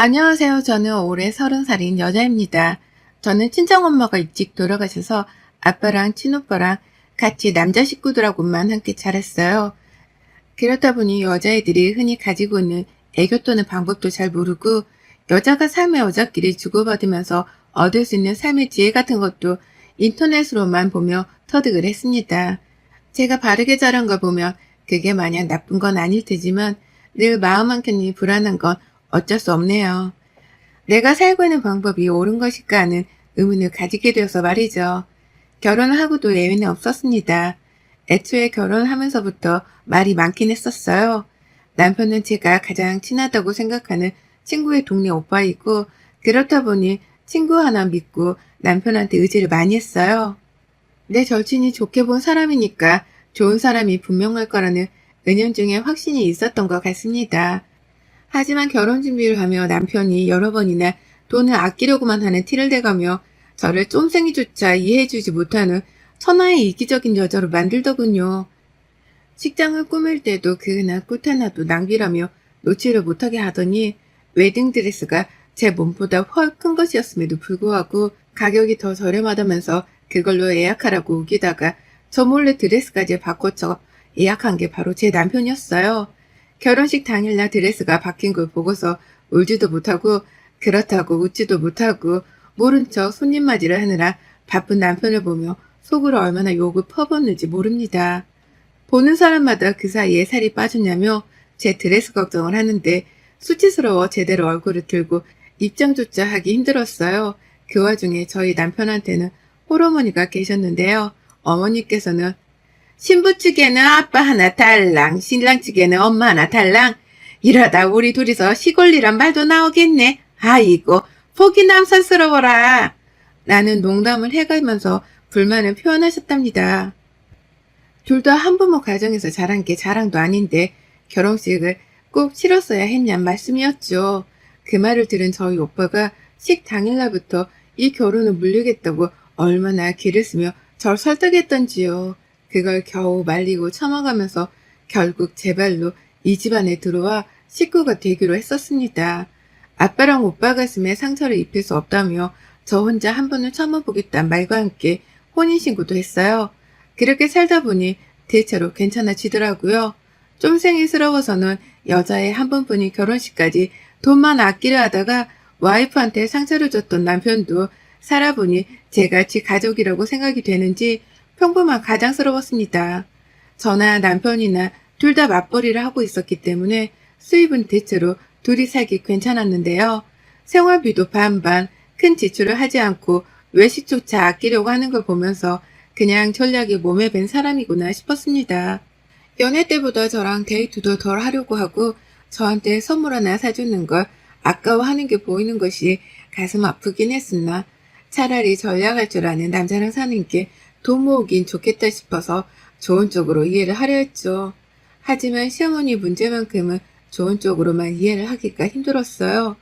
안녕하세요. 저는 올해 30살인 여자입니다. 저는 친정엄마가 일찍 돌아가셔서 아빠랑 친오빠랑 같이 남자 식구들하고만 함께 자랐어요. 그렇다 보니 여자애들이 흔히 가지고 있는 애교 떠는 방법도 잘 모르고 여자가 삶의 어자끼리 주고받으면서 얻을 수 있는 삶의 지혜 같은 것도 인터넷으로만 보며 터득을 했습니다. 제가 바르게 자란 걸 보면 그게 마냥 나쁜 건 아닐 테지만 늘 마음 한켠이 불안한 건 어쩔 수 없네요. 내가 살고 있는 방법이 옳은 것일까 하는 의문을 가지게 되어서 말이죠. 결혼을 하고도 예외는 없었습니다. 애초에 결혼하면서부터 말이 많긴 했었어요. 남편은 제가 가장 친하다고 생각하는 친구의 동네 오빠이고 그렇다 보니 친구 하나 믿고 남편한테 의지를 많이 했어요. 내 절친이 좋게 본 사람이니까 좋은 사람이 분명할 거라는 은연중에 확신이 있었던 것 같습니다. 하지만 결혼 준비를 하며 남편이 여러 번이나 돈을 아끼려고만 하는 티를 대가며 저를 쫌생이조차 이해해주지 못하는 천하의 이기적인 여자로 만들더군요. 식장을 꾸밀 때도 그 하나 꽃 하나도 낭비라며 놓지를 못하게 하더니 웨딩드레스가 제 몸보다 훨 큰 것이었음에도 불구하고 가격이 더 저렴하다면서 그걸로 예약하라고 우기다가 저 몰래 드레스까지 바꿔쳐 예약한 게 바로 제 남편이었어요. 결혼식 당일날 드레스가 바뀐 걸 보고서 울지도 못하고 그렇다고 웃지도 못하고 모른 척 손님 맞이를 하느라 바쁜 남편을 보며 속으로 얼마나 욕을 퍼붓는지 모릅니다. 보는 사람마다 그 사이에 살이 빠졌냐며 제 드레스 걱정을 하는데 수치스러워 제대로 얼굴을 들고 입장조차 하기 힘들었어요. 그 와중에 저희 남편한테는 홀어머니가 계셨는데요. 어머니께서는 신부 측에는 아빠 하나 달랑, 신랑 측에는 엄마 하나 달랑. 이러다 우리 둘이서 시골리란 말도 나오겠네. 아이고, 보기 남사스러워라. 라는 농담을 해가면서 불만을 표현하셨답니다. 둘 다 한부모 가정에서 자란 게 자랑도 아닌데 결혼식을 꼭 치렀어야 했냔 말씀이었죠. 그 말을 들은 저희 오빠가 식 당일날부터 이 결혼을 물리겠다고 얼마나 기를 쓰며 절 설득했던지요. 그걸 겨우 말리고 참아가면서 결국 제 발로 이 집안에 들어와 식구가 되기로 했었습니다. 아빠랑 오빠 가슴에 상처를 입힐 수 없다며 저 혼자 한 번을 참아보겠다는 말과 함께 혼인신고도 했어요. 그렇게 살다 보니 대체로 괜찮아지더라고요. 쫌생이스러워서는 여자의 한 번뿐인 결혼식까지 돈만 아끼려 하다가 와이프한테 상처를 줬던 남편도 살아보니 제같이 가족이라고 생각이 되는지 평범한 가장스러웠습니다. 저나 남편이나 둘 다 맞벌이를 하고 있었기 때문에 수입은 대체로 둘이 살기 괜찮았는데요. 생활비도 반반, 큰 지출을 하지 않고 외식조차 아끼려고 하는 걸 보면서 그냥 전략이 몸에 밴 사람이구나 싶었습니다. 연애 때보다 저랑 데이트도 덜 하려고 하고 저한테 선물 하나 사주는 걸 아까워하는 게 보이는 것이 가슴 아프긴 했으나 차라리 전략할 줄 아는 남자랑 사는 게 돈 모으긴 좋겠다 싶어서 좋은 쪽으로 이해를 하려 했죠. 하지만 시어머니 문제만큼은 좋은 쪽으로만 이해를 하기가 힘들었어요.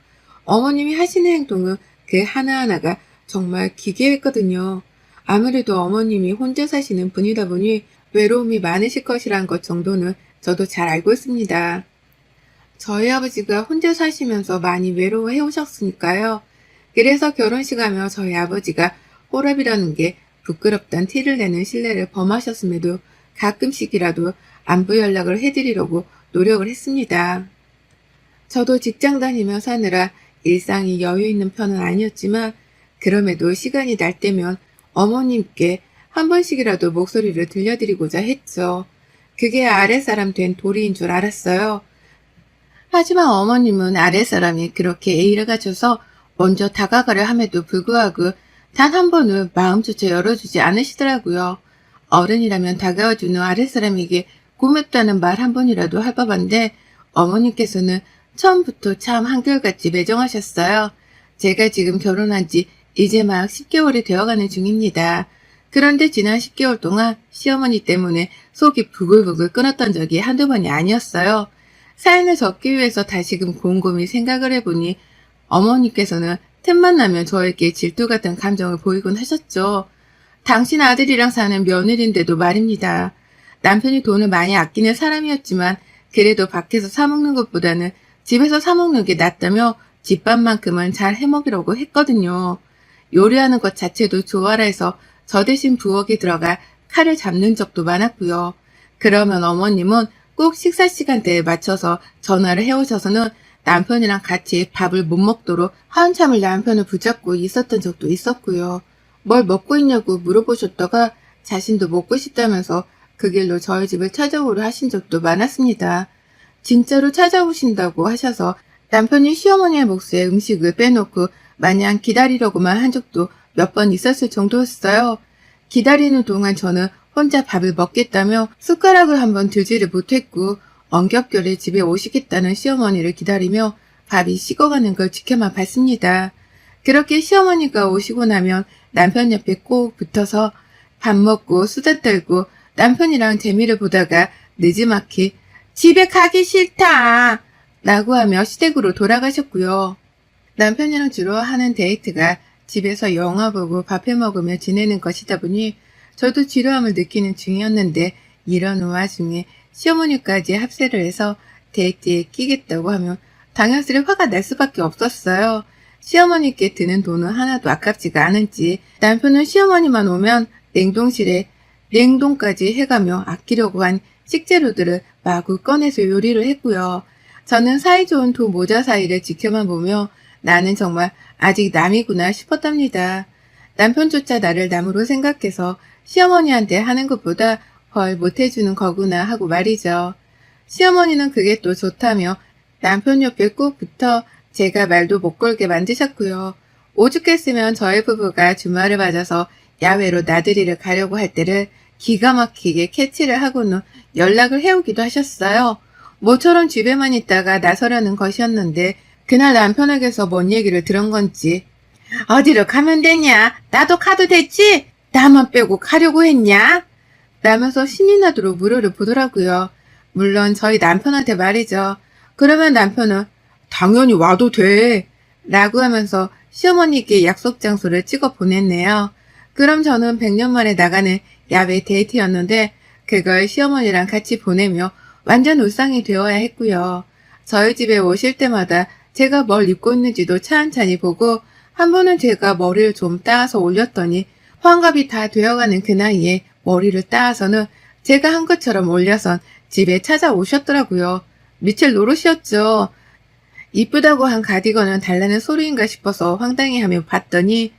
어머님이 하시는 행동은 그 하나하나가 정말 기괴했거든요. 아무래도 어머님이 혼자 사시는 분이다 보니 외로움이 많으실 것이란 것 정도는 저도 잘 알고 있습니다. 저희 아버지가 혼자 사시면서 많이 외로워해 오셨으니까요. 그래서 결혼식 하며 저희 아버지가 호랍이라는 게 부끄럽단 티를 내는 신뢰를 범하셨음에도 가끔씩이라도 안부 연락을 해드리려고 노력을 했습니다. 저도 직장 다니며 사느라 일상이 여유 있는 편은 아니었지만 그럼에도 시간이 날 때면 어머님께 한 번씩이라도 목소리를 들려드리고자 했죠. 그게 아랫사람 된 도리인 줄 알았어요. 하지만 어머님은 아랫사람이 그렇게 예의를 갖춰서 먼저 다가가려 함에도 불구하고 단 한 번은 마음조차 열어주지 않으시더라고요. 어른이라면 다가와주는 아랫사람에게 고맙다는 말 한 번이라도 할 법한데 어머님께서는 처음부터 참 한결같이 매정하셨어요. 제가 지금 결혼한 지 이제 막 10개월이 되어가는 중입니다. 그런데 지난 10개월 동안 시어머니 때문에 속이 부글부글 끓었던 적이 한두 번이 아니었어요. 사연을 적기 위해서 다시금 곰곰이 생각을 해보니 어머니께서는 틈만 나면 저에게 질투 같은 감정을 보이곤 하셨죠. 당신 아들이랑 사는 며느리인데도 말입니다. 남편이 돈을 많이 아끼는 사람이었지만 그래도 밖에서 사 먹는 것보다는 집에서 사 먹는 게 낫다며 집밥만큼은 잘 해먹으려고 했거든요. 요리하는 것 자체도 좋아라 해서 저 대신 부엌에 들어가 칼을 잡는 적도 많았고요. 그러면 어머님은 꼭 식사 시간대에 맞춰서 전화를 해오셔서는 남편이랑 같이 밥을 못 먹도록 한참을 남편을 붙잡고 있었던 적도 있었고요. 뭘 먹고 있냐고 물어보셨다가 자신도 먹고 싶다면서 그 길로 저희 집을 찾아오려 하신 적도 많았습니다. 진짜로 찾아오신다고 하셔서 남편이 시어머니의 몫에 음식을 빼놓고 마냥 기다리려고만 한 적도 몇 번 있었을 정도였어요. 기다리는 동안 저는 혼자 밥을 먹겠다며 숟가락을 한번 들지를 못했고 엄격결에 집에 오시겠다는 시어머니를 기다리며 밥이 식어가는 걸 지켜만 봤습니다. 그렇게 시어머니가 오시고 나면 남편 옆에 꼭 붙어서 밥 먹고 수다 떨고 남편이랑 재미를 보다가 느지막이 집에 가기 싫다 라고 하며 시댁으로 돌아가셨고요. 남편이랑 주로 하는 데이트가 집에서 영화 보고 밥해 먹으며 지내는 것이다 보니 저도 지루함을 느끼는 중이었는데 이런 와중에 시어머니까지 합세를 해서 데이트에 끼겠다고 하면 당연스레 화가 날 수밖에 없었어요. 시어머니께 드는 돈은 하나도 아깝지가 않은지 남편은 시어머니만 오면 냉동실에 냉동까지 해가며 아끼려고 한 식재료들을 마구 꺼내서 요리를 했고요. 저는 사이좋은 두 모자 사이를 지켜만 보며 나는 정말 아직 남이구나 싶었답니다. 남편조차 나를 남으로 생각해서 시어머니한테 하는 것보다 헐 못해주는 거구나 하고 말이죠. 시어머니는 그게 또 좋다며 남편 옆에 꼭 붙어 제가 말도 못 걸게 만드셨고요. 오죽했으면 저희 부부가 주말을 맞아서 야외로 나들이를 가려고 할 때를 기가 막히게 캐치를 하고는 연락을 해오기도 하셨어요. 모처럼 집에만 있다가 나서려는 것이었는데 그날 남편에게서 뭔 얘기를 들은 건지 어디로 가면 되냐? 나도 가도 됐지? 나만 빼고 가려고 했냐? 라면서 신이 나도록 무료를 보더라고요. 물론 저희 남편한테 말이죠. 그러면 남편은 당연히 와도 돼 라고 하면서 시어머니께 약속 장소를 찍어 보냈네요. 그럼 저는 100년 만에 나가는 야외 데이트였는데 그걸 시어머니랑 같이 보내며 완전 울상이 되어야 했고요. 저희 집에 오실 때마다 제가 뭘 입고 있는지도 차근차근 보고 한 번은 제가 머리를 좀 따서 올렸더니 환갑이 다 되어가는 그 나이에 머리를 따서는 제가 한 것처럼 올려선 집에 찾아오셨더라고요. 미칠 노릇이었죠. 이쁘다고 한 가디건은 달라는 소리인가 싶어서 황당해하며 봤더니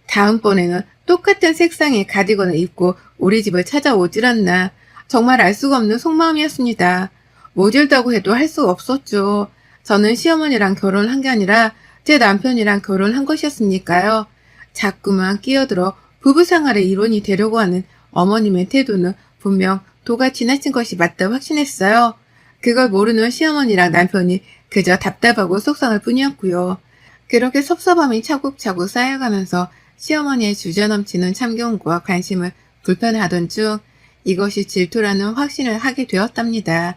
다음번에는 똑같은 색상의 가디건을 입고 우리 집을 찾아오질 않나. 정말 알 수가 없는 속마음이었습니다. 모질다고 해도 할 수 없었죠. 저는 시어머니랑 결혼한 게 아니라 제 남편이랑 결혼한 것이었으니까요. 자꾸만 끼어들어 부부생활의 일원이 되려고 하는 어머님의 태도는 분명 도가 지나친 것이 맞다 확신했어요. 그걸 모르는 시어머니랑 남편이 그저 답답하고 속상할 뿐이었고요. 그렇게 섭섭함이 차곡차곡 쌓여가면서 시어머니의 주저넘치는 참견과 관심을 불편해하던 중 이것이 질투라는 확신을 하게 되었답니다.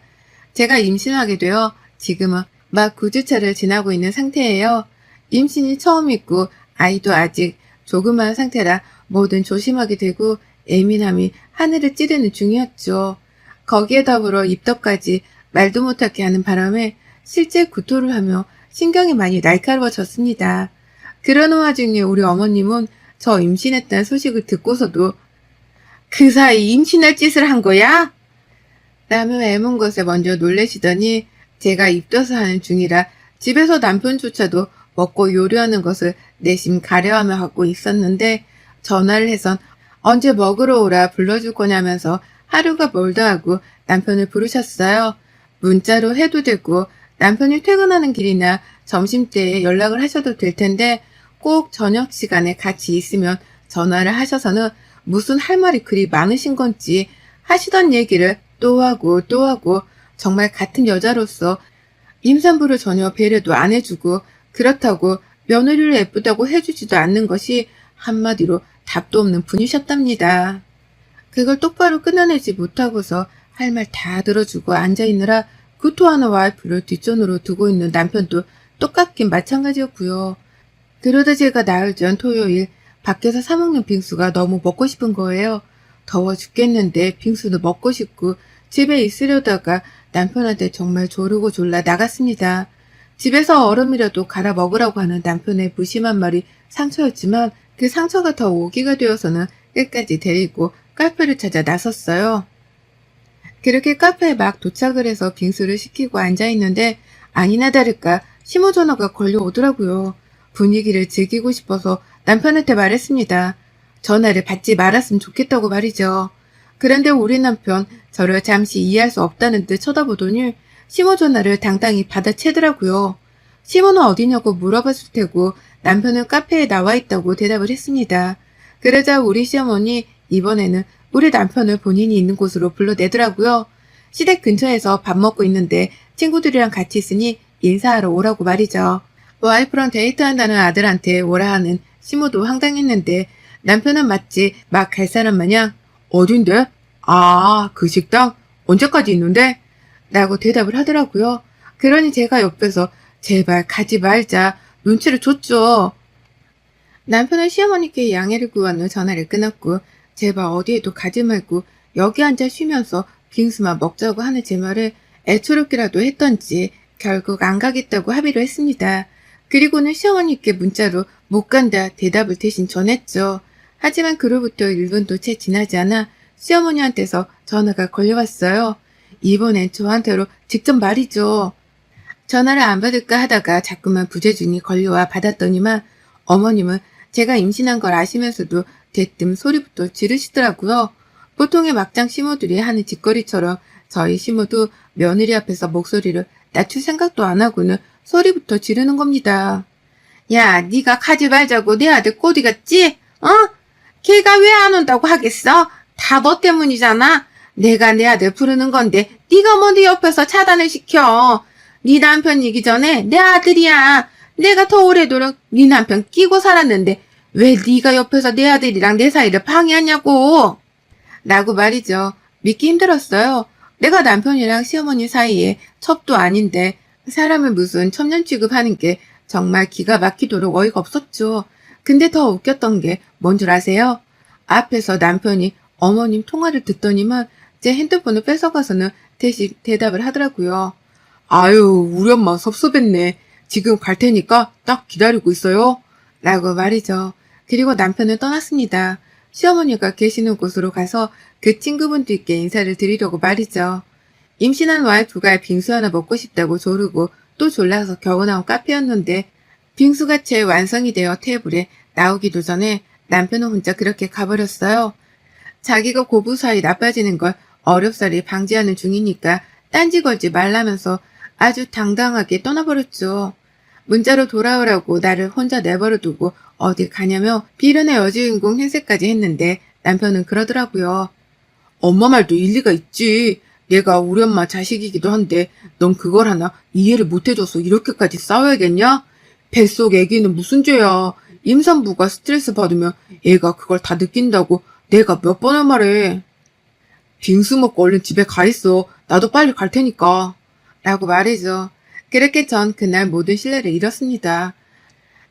제가 임신하게 되어 지금은 막 9주차를 지나고 있는 상태예요. 임신이 처음이고 아이도 아직 조그마한 상태라 뭐든 조심하게 되고 예민함이 하늘을 찌르는 중이었죠. 거기에 더불어 입덧까지 말도 못하게 하는 바람에 실제 구토를 하며 신경이 많이 날카로워졌습니다. 그러는 와중에 우리 어머님은 저 임신했다는 소식을 듣고서도 그 사이 임신할 짓을 한 거야? 라며 애문 것에 먼저 놀라시더니 제가 입덧을 하는 중이라 집에서 남편조차도 먹고 요리하는 것을 내심 가려하며 하고 있었는데 전화를 해선 언제 먹으러 오라 불러줄 거냐면서 하루가 멀다 하고 남편을 부르셨어요. 문자로 해도 되고 남편이 퇴근하는 길이나 점심때에 연락을 하셔도 될 텐데 꼭 저녁 시간에 같이 있으면 전화를 하셔서는 무슨 할 말이 그리 많으신 건지 하시던 얘기를 또 하고 또 하고 정말 같은 여자로서 임산부를 전혀 배려도 안 해주고 그렇다고 며느리를 예쁘다고 해주지도 않는 것이 한마디로 답도 없는 분이셨답니다. 그걸 똑바로 끊어내지 못하고서 할 말 다 들어주고 앉아있느라 구토하는 와이프를 뒷전으로 두고 있는 남편도 똑같긴 마찬가지였고요. 그러다 제가 나흘 전 토요일 밖에서 사먹는 빙수가 너무 먹고 싶은 거예요. 더워 죽겠는데 빙수도 먹고 싶고 집에 있으려다가 남편한테 정말 조르고 졸라 나갔습니다. 집에서 얼음이라도 갈아 먹으라고 하는 남편의 무심한 말이 상처였지만 그 상처가 더 오기가 되어서는 끝까지 데리고 카페를 찾아 나섰어요. 그렇게 카페에 막 도착을 해서 빙수를 시키고 앉아있는데 아니나 다를까 시모 전화가 걸려오더라고요. 분위기를 즐기고 싶어서 남편한테 말했습니다. 전화를 받지 말았으면 좋겠다고 말이죠. 그런데 우리 남편 저를 잠시 이해할 수 없다는 듯 쳐다보더니 시모 전화를 당당히 받아채더라고요. 시모는 어디냐고 물어봤을 테고 남편은 카페에 나와 있다고 대답을 했습니다. 그러자 우리 시어머니 이번에는 우리 남편을 본인이 있는 곳으로 불러내더라고요. 시댁 근처에서 밥 먹고 있는데 친구들이랑 같이 있으니 인사하러 오라고 말이죠. 와이프랑 데이트한다는 아들한테 오라 하는 시모도 황당했는데 남편은 마치 막 갈 사람 마냥 어딘데? 아, 그 식당? 언제까지 있는데? 라고 대답을 하더라고요. 그러니 제가 옆에서 제발 가지 말자 눈치를 줬죠. 남편은 시어머니께 양해를 구한 후 전화를 끊었고 제발 어디에도 가지 말고 여기 앉아 쉬면서 빙수만 먹자고 하는 제 말을 애초롭게라도 했던지 결국 안 가겠다고 합의를 했습니다. 그리고는 시어머니께 문자로 못 간다 대답을 대신 전했죠. 하지만 그로부터 1분도 채 지나지 않아 시어머니한테서 전화가 걸려왔어요. 이번엔 저한테로 직접 말이죠. 전화를 안 받을까 하다가 자꾸만 부재중이 걸려와 받았더니만 어머님은 제가 임신한 걸 아시면서도 대뜸 소리부터 지르시더라고요. 보통의 막장 시모들이 하는 짓거리처럼 저희 시모도 며느리 앞에서 목소리를 낮출 생각도 안 하고는 소리부터 지르는 겁니다. 야, 네가 가지 말자고 내 아들 꼬디 갔지? 어? 걔가 왜 안 온다고 하겠어? 다 너 때문이잖아. 내가 내 아들 부르는 건데 네가 뭐 네 옆에서 차단을 시켜. 네 남편이기 전에 내 아들이야. 내가 더 오래도록 네 남편 끼고 살았는데 왜 네가 옆에서 내 아들이랑 내 사이를 방해하냐고. 라고 말이죠. 믿기 힘들었어요. 내가 남편이랑 시어머니 사이에 첩도 아닌데 사람을 무슨 첩년 취급하는 게 정말 기가 막히도록 어이가 없었죠. 근데 더 웃겼던 게 뭔 줄 아세요? 앞에서 남편이 어머님 통화를 듣더니만 제 핸드폰을 뺏어가서는 대신 대답을 하더라고요. 아유, 우리 엄마 섭섭했네. 지금 갈 테니까 딱 기다리고 있어요. 라고 말이죠. 그리고 남편은 떠났습니다. 시어머니가 계시는 곳으로 가서 그 친구분들께 인사를 드리려고 말이죠. 임신한 와이프가 빙수 하나 먹고 싶다고 조르고 또 졸라서 겨우 나온 카페였는데 빙수가 채 완성이 되어 테이블에 나오기도 전에 남편은 혼자 그렇게 가버렸어요. 자기가 고부 사이 나빠지는 걸 어렵사리 방지하는 중이니까 딴지 걸지 말라면서 아주 당당하게 떠나버렸죠. 문자로 돌아오라고 나를 혼자 내버려두고 어딜 가냐며 비련의 여주인공 행세까지 했는데 남편은 그러더라고요. 엄마 말도 일리가 있지. 얘가 우리 엄마 자식이기도 한데 넌 그걸 하나 이해를 못해줘서 이렇게까지 싸워야겠냐? 뱃속 애기는 무슨 죄야. 임산부가 스트레스 받으면 애가 그걸 다 느낀다고 내가 몇 번을 말해. 빙수 먹고 얼른 집에 가 있어. 나도 빨리 갈 테니까. 라고 말이죠. 그렇게 전 그날 모든 신뢰를 잃었습니다.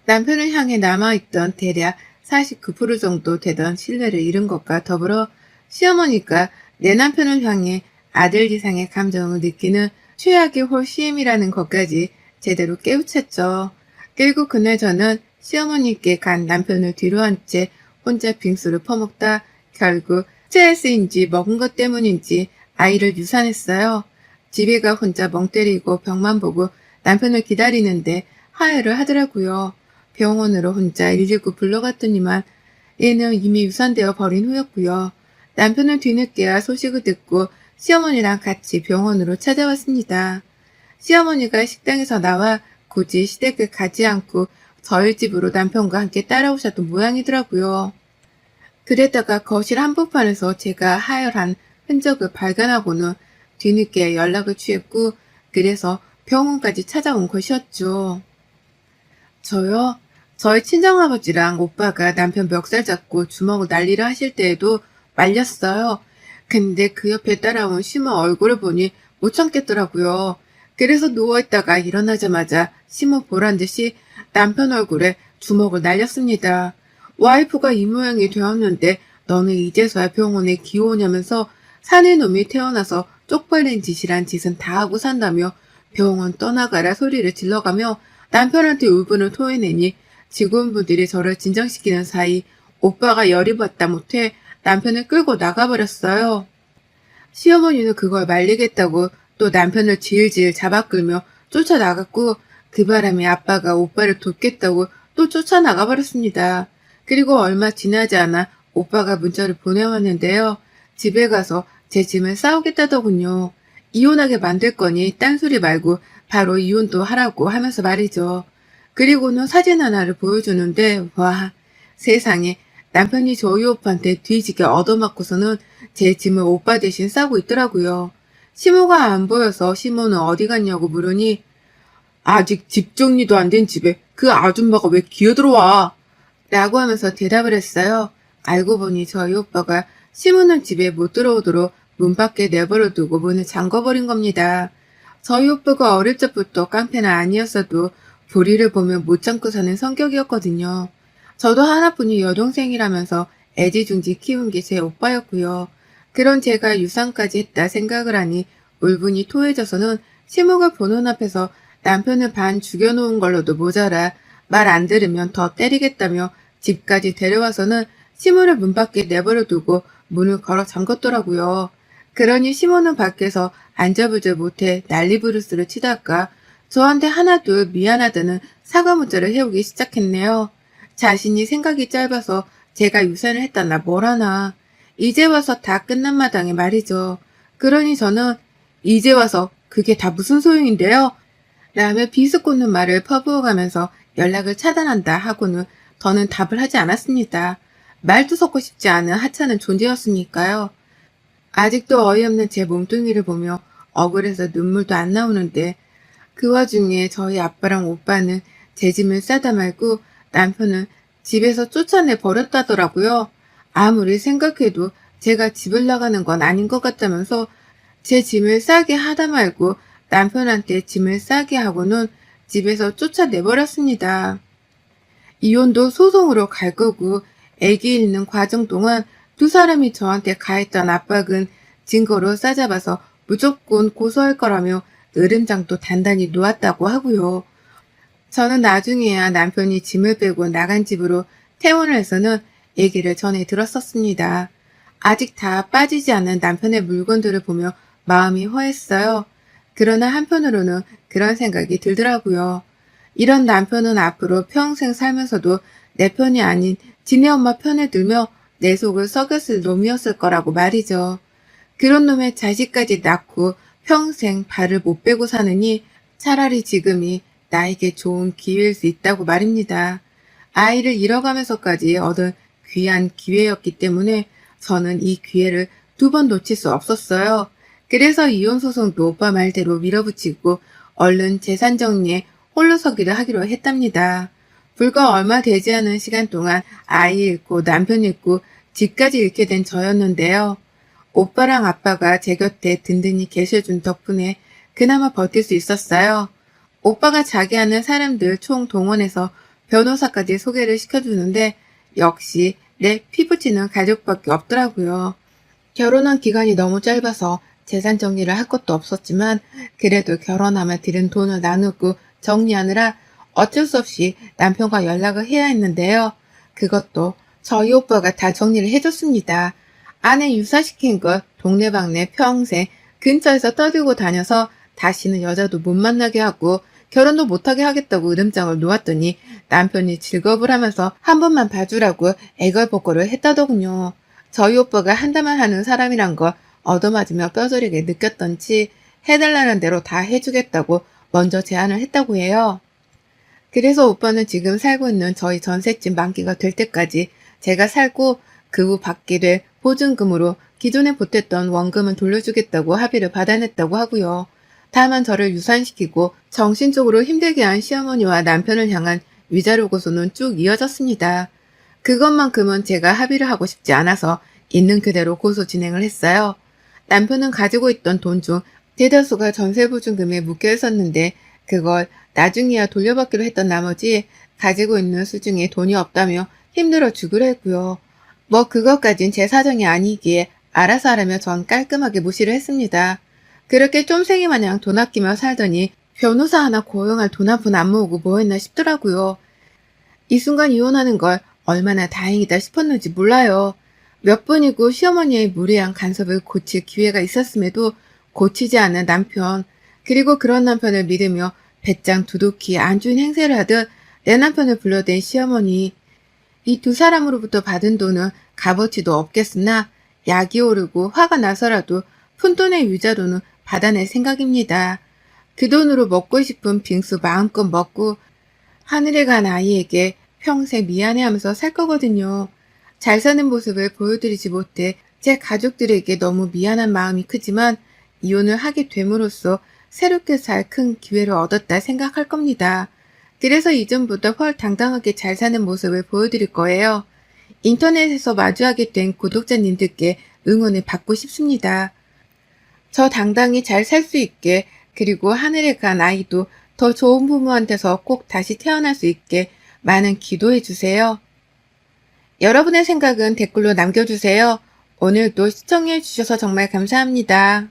남편을 향해 남아있던 대략 49% 정도 되던 신뢰를 잃은 것과 더불어 시어머니가 내 남편을 향해 아들 이상의 감정을 느끼는 최악의 홀씨임이라는 것까지 제대로 깨우쳤죠. 그리고 그날 저는 시어머니께 간 남편을 뒤로 한 채 혼자 빙수를 퍼먹다 결국 스트레스인지 먹은 것 때문인지 아이를 유산했어요. 집에 가 혼자 멍 때리고 벽만 보고 남편을 기다리는데 하혈을 하더라고요. 병원으로 혼자 119 불러갔더니만 얘는 이미 유산되어 버린 후였고요. 남편은 뒤늦게야 소식을 듣고 시어머니랑 같이 병원으로 찾아왔습니다. 시어머니가 식당에서 나와 굳이 시댁을 가지 않고 저희 집으로 남편과 함께 따라오셨던 모양이더라고요. 그랬다가 거실 한복판에서 제가 하혈한 흔적을 발견하고는 뒤늦게 연락을 취했고 그래서 병원까지 찾아온 것이었죠. 저요? 저희 친정아버지랑 오빠가 남편 멱살 잡고 주먹을 난리를 하실 때에도 말렸어요. 근데 그 옆에 따라온 시모 얼굴을 보니 못 참겠더라고요. 그래서 누워있다가 일어나자마자 시모 보란 듯이 남편 얼굴에 주먹을 날렸습니다. 와이프가 이 모양이 되었는데 너는 이제서야 병원에 기어오냐면서 사내 놈이 태어나서 쪽팔린 짓이란 짓은 다 하고 산다며 병원 떠나가라 소리를 질러가며 남편한테 울분을 토해내니 직원분들이 저를 진정시키는 사이 오빠가 열이 받다 못해 남편을 끌고 나가버렸어요. 시어머니는 그걸 말리겠다고 또 남편을 질질 잡아끌며 쫓아나갔고 그 바람에 아빠가 오빠를 돕겠다고 또 쫓아나가 버렸습니다. 그리고 얼마 지나지 않아 오빠가 문자를 보내왔는데요. 집에 가서 제 짐을 싸우겠다더군요. 이혼하게 만들 거니 딴소리 말고 바로 이혼도 하라고 하면서 말이죠. 그리고는 사진 하나를 보여주는데 와 세상에 남편이 저희 오빠한테 뒤지게 얻어맞고서는 제 짐을 오빠 대신 싸고 있더라고요. 시모가 안 보여서 시모는 어디 갔냐고 물으니 아직 집 정리도 안 된 집에 그 아줌마가 왜 기어들어와? 라고 하면서 대답을 했어요. 알고 보니 저희 오빠가 시모는 집에 못 들어오도록 문 밖에 내버려 두고 문을 잠궈버린 겁니다. 저희 오빠가 어릴 적부터 깡패는 아니었어도 불의를 보면 못 참고 사는 성격이었거든요. 저도 하나뿐인 여동생이라면서 애지중지 키운 게 제 오빠였고요. 그런 제가 유산까지 했다 생각을 하니 울분이 토해져서는 시모가 보는 앞에서 남편을 반 죽여놓은 걸로도 모자라 말 안 들으면 더 때리겠다며 집까지 데려와서는 시모를 문 밖에 내버려 두고 문을 걸어 잠궜더라고요. 그러니 시모는 밖에서 안절부절 못해 난리부르스를 치다가 저한테 하나둘 미안하다는 사과 문자를 해오기 시작했네요. 자신이 생각이 짧아서 제가 유산을 했다나 뭘 하나. 이제 와서 다 끝난 마당에 말이죠. 그러니 저는 이제 와서 그게 다 무슨 소용인데요? 라며 비스꽂는 말을 퍼부어가면서 연락을 차단한다 하고는 더는 답을 하지 않았습니다. 말도 섞고 싶지 않은 하찮은 존재였으니까요. 아직도 어이없는 제 몸뚱이를 보며 억울해서 눈물도 안 나오는데 그 와중에 저희 아빠랑 오빠는 제 짐을 싸다 말고 남편은 집에서 쫓아내 버렸다더라고요. 아무리 생각해도 제가 집을 나가는 건 아닌 것 같다면서 제 짐을 싸게 하다 말고 남편한테 짐을 싸게 하고는 집에서 쫓아내버렸습니다. 이혼도 소송으로 갈 거고 애기 잃는 과정 동안 두 사람이 저한테 가했던 압박은 증거로 싸잡아서 무조건 고소할 거라며 으름장도 단단히 놓았다고 하고요. 저는 나중에야 남편이 짐을 빼고 나간 집으로 퇴원을 해서는 얘기를 전해 들었었습니다. 아직 다 빠지지 않은 남편의 물건들을 보며 마음이 허했어요. 그러나 한편으로는 그런 생각이 들더라고요. 이런 남편은 앞으로 평생 살면서도 내 편이 아닌 지네 엄마 편에 들며 내 속을 썩였을 놈이었을 거라고 말이죠. 그런 놈의 자식까지 낳고 평생 발을 못 빼고 사느니 차라리 지금이 나에게 좋은 기회일 수 있다고 말입니다. 아이를 잃어가면서까지 얻은 귀한 기회였기 때문에 저는 이 기회를 2번 놓칠 수 없었어요. 그래서 이혼소송도 오빠 말대로 밀어붙이고 얼른 재산 정리에 홀로 서기를 하기로 했답니다. 불과 얼마 되지 않은 시간 동안 아이 잃고 남편 잃고 집까지 잃게 된 저였는데요. 오빠랑 아빠가 제 곁에 든든히 계셔준 덕분에 그나마 버틸 수 있었어요. 오빠가 자기 아는 사람들 총 동원해서 변호사까지 소개를 시켜주는데 역시 내 피부치는 가족밖에 없더라고요. 결혼한 기간이 너무 짧아서 재산 정리를 할 것도 없었지만 그래도 결혼하면 들인 돈을 나누고 정리하느라 어쩔 수 없이 남편과 연락을 해야 했는데요. 그것도 저희 오빠가 다 정리를 해줬습니다. 아내 유사시킨 걸 동네방네 평생 근처에서 떠들고 다녀서 다시는 여자도 못 만나게 하고 결혼도 못하게 하겠다고 으름장을 놓았더니 남편이 즐겁을 하면서 한 번만 봐주라고 애걸복걸을 했다더군요. 저희 오빠가 한다만 하는 사람이란 걸 얻어맞으며 뼈저리게 느꼈던지 해달라는 대로 다 해주겠다고 먼저 제안을 했다고 해요. 그래서 오빠는 지금 살고 있는 저희 전셋집 만기가 될 때까지 제가 살고 그 후 받게 될 보증금으로 기존에 보탰던 원금은 돌려주겠다고 합의를 받아냈다고 하고요. 다만 저를 유산시키고 정신적으로 힘들게 한 시어머니와 남편을 향한 위자료 고소는 쭉 이어졌습니다. 그것만큼은 제가 합의를 하고 싶지 않아서 있는 그대로 고소 진행을 했어요. 남편은 가지고 있던 돈 중 대다수가 전세보증금에 묶여 있었는데 그걸 나중에야 돌려받기로 했던 나머지 가지고 있는 수중에 돈이 없다며 힘들어 죽으려 했고요. 뭐 그것까진 제 사정이 아니기에 알아서 하라며 전 깔끔하게 무시를 했습니다. 그렇게 쫌생이 마냥 돈 아끼며 살더니 변호사 하나 고용할 돈 한 푼 안 모으고 뭐 했나 싶더라고요. 이 순간 이혼하는 걸 얼마나 다행이다 싶었는지 몰라요. 몇 번이고 시어머니의 무리한 간섭을 고칠 기회가 있었음에도 고치지 않는 남편, 그리고 그런 남편을 믿으며 배짱 두둑히 안 좋은 행세를 하듯 내 남편을 불러댄 시어머니. 이 두 사람으로부터 받은 돈은 값어치도 없겠으나 약이 오르고 화가 나서라도 푼돈의 위자료는 받아낼 생각입니다. 그 돈으로 먹고 싶은 빙수 마음껏 먹고 하늘에 간 아이에게 평생 미안해하면서 살 거거든요. 잘 사는 모습을 보여드리지 못해 제 가족들에게 너무 미안한 마음이 크지만 이혼을 하게 됨으로써 새롭게 살 큰 기회를 얻었다 생각할 겁니다. 그래서 이전보다 훨 당당하게 잘 사는 모습을 보여드릴 거예요. 인터넷에서 마주하게 된 구독자님들께 응원을 받고 싶습니다. 저 당당히 잘 살 수 있게, 그리고 하늘에 간 아이도 더 좋은 부모한테서 꼭 다시 태어날 수 있게 많은 기도해 주세요. 여러분의 생각은 댓글로 남겨주세요. 오늘도 시청해 주셔서 정말 감사합니다.